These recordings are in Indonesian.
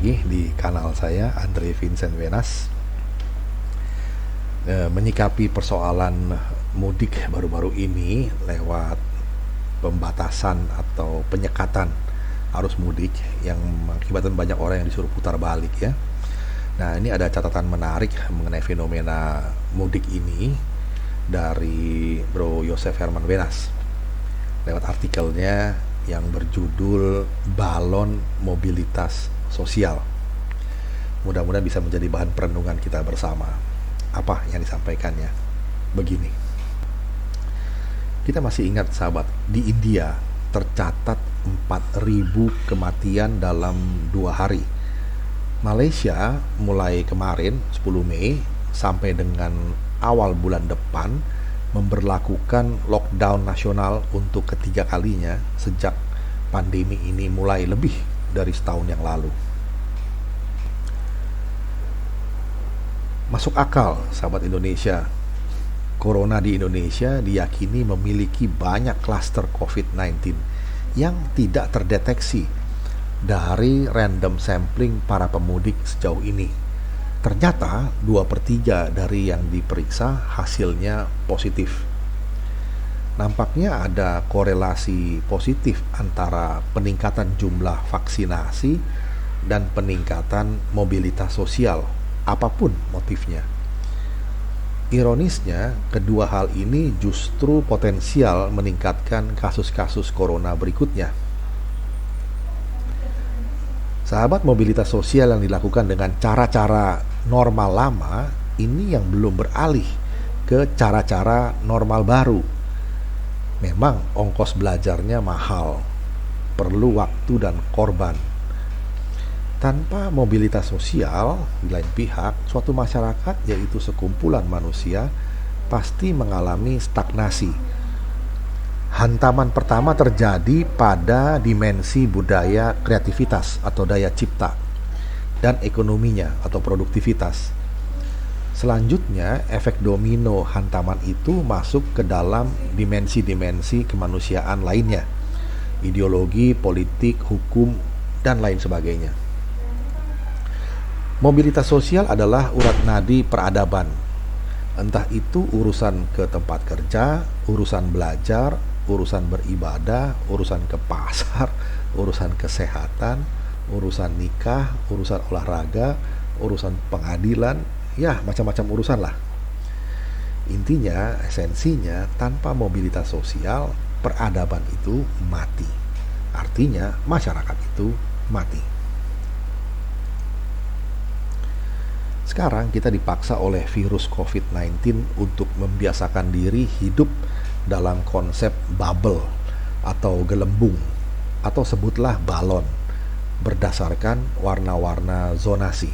lagi di kanal saya, Andre Vincent Wenas. Menyikapi persoalan mudik baru-baru ini lewat pembatasan atau penyekatan arus mudik yang mengakibatkan banyak orang yang disuruh putar balik ya. Nah, ini ada catatan menarik mengenai fenomena mudik ini dari Bro Yosef Herman Wenas lewat artikelnya yang berjudul Balon Mobilitas Sosial. Mudah-mudahan bisa menjadi bahan perenungan kita bersama. Apa yang disampaikannya? Begini. Kita masih ingat sahabat, di India tercatat 4.000 kematian dalam 2 hari. Malaysia mulai kemarin 10 Mei sampai dengan awal bulan depan memberlakukan lockdown nasional untuk ketiga kalinya sejak pandemi ini mulai lebih dari setahun yang lalu. Masuk akal, sahabat Indonesia. Corona di Indonesia diyakini memiliki banyak klaster COVID-19 yang tidak terdeteksi dari random sampling para pemudik sejauh ini. Ternyata 2/3 dari yang diperiksa hasilnya positif. Nampaknya ada korelasi positif antara peningkatan jumlah vaksinasi dan peningkatan mobilitas sosial, apapun motifnya. Ironisnya, kedua hal ini justru potensial meningkatkan kasus-kasus corona berikutnya. Sahabat, mobilitas sosial yang dilakukan dengan cara-cara normal lama ini yang belum beralih ke cara-cara normal baru. Memang ongkos belajarnya mahal, perlu waktu dan korban. Tanpa mobilitas sosial, di lain pihak, suatu masyarakat, yaitu sekumpulan manusia, pasti mengalami stagnasi. Hantaman pertama terjadi pada dimensi budaya kreativitas atau daya cipta dan ekonominya atau produktivitas. Selanjutnya, efek domino hantaman itu masuk ke dalam dimensi-dimensi kemanusiaan lainnya, ideologi, politik, hukum, dan lain sebagainya. Mobilitas sosial adalah urat nadi peradaban. Entah itu urusan ke tempat kerja, urusan belajar, urusan beribadah, urusan ke pasar, urusan kesehatan, urusan nikah, urusan olahraga, urusan pengadilan, ya macam-macam urusan lah. Intinya, esensinya, tanpa mobilitas sosial, peradaban itu mati. Artinya, masyarakat itu mati. Sekarang kita dipaksa oleh virus COVID-19 untuk membiasakan diri hidup dalam konsep bubble atau gelembung, atau sebutlah balon, berdasarkan warna-warna zonasi.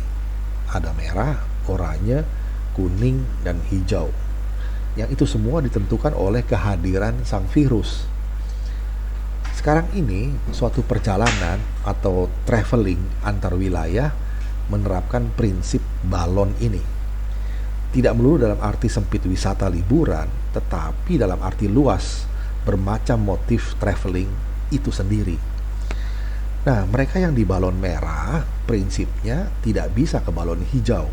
Ada merah, oranye, kuning, dan hijau. Yang itu semua ditentukan oleh kehadiran sang virus. Sekarang ini, suatu perjalanan atau traveling antar wilayah menerapkan prinsip balon ini. Tidak melulu dalam arti sempit wisata liburan, tetapi dalam arti luas, bermacam motif traveling itu sendiri. Nah, mereka yang di balon merah, prinsipnya tidak bisa ke balon hijau.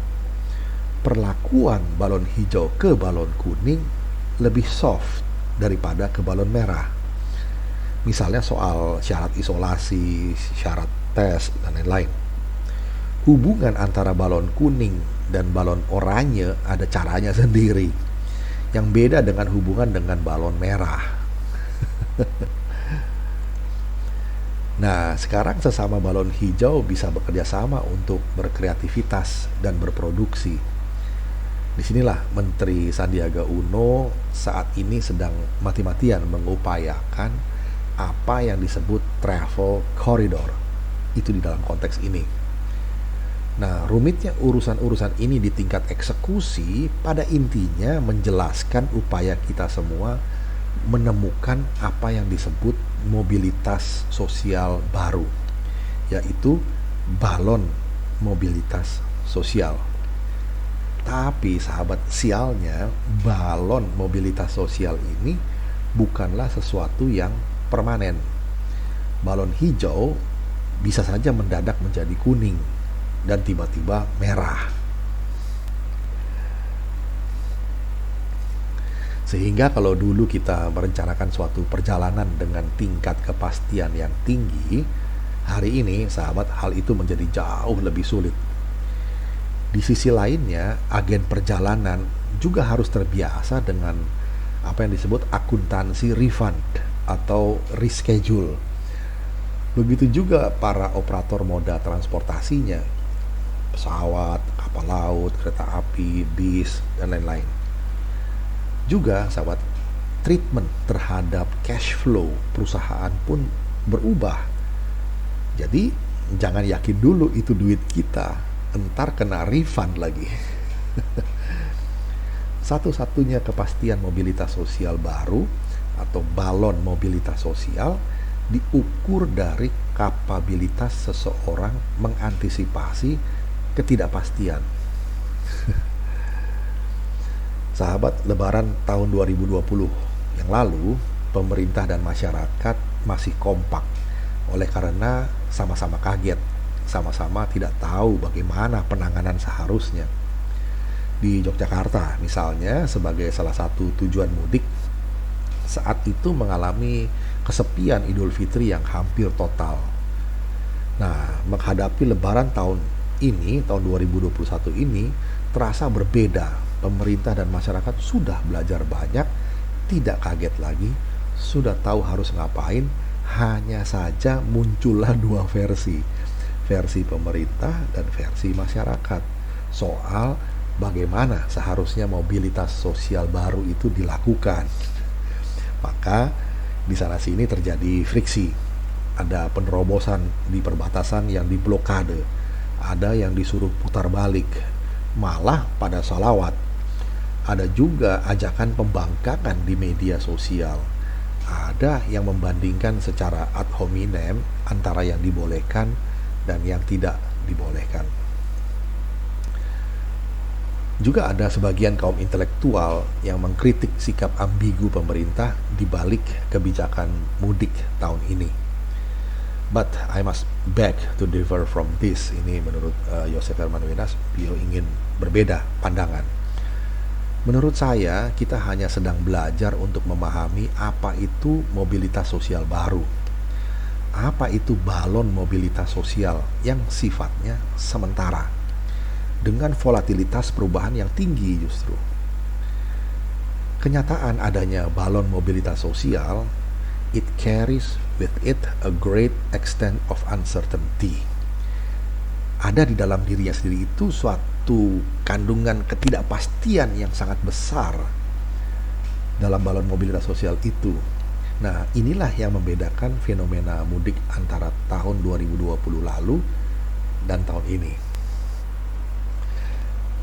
Perlakuan balon hijau ke balon kuning lebih soft daripada ke balon merah. Misalnya soal syarat isolasi, syarat tes, dan lain-lain. Hubungan antara balon kuning dan balon oranye ada caranya sendiri, yang beda dengan hubungan dengan balon merah. Nah, sekarang sesama balon hijau bisa bekerja sama untuk berkreativitas dan berproduksi. Disinilah Menteri Sandiaga Uno saat ini sedang mati-matian mengupayakan apa yang disebut travel corridor. Itu di dalam konteks ini. Nah, rumitnya urusan-urusan ini di tingkat eksekusi pada intinya menjelaskan upaya kita semua menemukan apa yang disebut mobilitas sosial baru, yaitu balon mobilitas sosial. Tapi sahabat, sialnya balon mobilitas sosial ini bukanlah sesuatu yang permanen. Balon hijau bisa saja mendadak menjadi kuning, dan tiba-tiba merah. Sehingga kalau dulu kita merencanakan suatu perjalanan dengan tingkat kepastian yang tinggi, hari ini sahabat hal itu menjadi jauh lebih sulit. Di sisi lainnya, agen perjalanan juga harus terbiasa dengan apa yang disebut akuntansi refund atau reschedule. Begitu juga para operator moda transportasinya, pesawat, kapal laut, kereta api, bis, dan lain-lain. Juga sahabat, treatment terhadap cash flow perusahaan pun berubah. Jadi jangan yakin dulu itu duit kita, entar kena refund lagi. Satu-satunya kepastian mobilitas sosial baru atau balon mobilitas sosial diukur dari kapabilitas seseorang mengantisipasi ketidakpastian. Sahabat, Lebaran tahun 2020 yang lalu, pemerintah dan masyarakat masih kompak oleh karena sama-sama kaget, sama-sama tidak tahu bagaimana penanganan seharusnya. Di Yogyakarta misalnya, sebagai salah satu tujuan mudik, saat itu mengalami kesepian Idul Fitri yang hampir total. Nah, menghadapi Lebaran tahun ini, tahun 2021 ini, terasa berbeda. Pemerintah dan masyarakat sudah belajar banyak, tidak kaget lagi, sudah tahu harus ngapain. Hanya saja muncullah dua versi pemerintah dan versi masyarakat soal bagaimana seharusnya mobilitas sosial baru itu dilakukan. Maka di sana sini terjadi friksi, ada penerobosan di perbatasan yang diblokade, ada yang disuruh putar balik, malah pada salawat. Ada juga ajakan pembangkangan di media sosial. Ada yang membandingkan secara ad hominem antara yang dibolehkan dan yang tidak dibolehkan. Juga ada sebagian kaum intelektual yang mengkritik sikap ambigu pemerintah di balik kebijakan mudik tahun ini. But I must beg to differ from this. Ini menurut Joseph Herman Wenas, beliau ingin berbeda pandangan. Menurut saya, kita hanya sedang belajar untuk memahami apa itu mobilitas sosial baru. Apa itu balon mobilitas sosial yang sifatnya sementara, dengan volatilitas perubahan yang tinggi justru. Kenyataan adanya balon mobilitas sosial, it carries with it a great extent of uncertainty. Ada di dalam dirinya sendiri itu suatu kandungan ketidakpastian yang sangat besar dalam balon mobilitas sosial itu. Nah, inilah yang membedakan fenomena mudik antara tahun 2020 lalu dan tahun ini.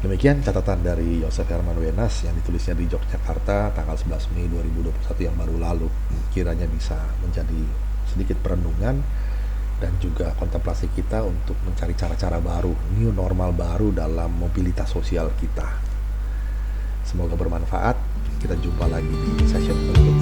Demikian catatan dari Joseph Herman Wenas yang ditulisnya di Yogyakarta tanggal 11 Mei 2021 yang baru lalu. Kiranya bisa menjadi sedikit perenungan dan juga kontemplasi kita untuk mencari cara-cara baru, new normal baru dalam mobilitas sosial kita. Semoga bermanfaat. Kita jumpa lagi di session berikutnya.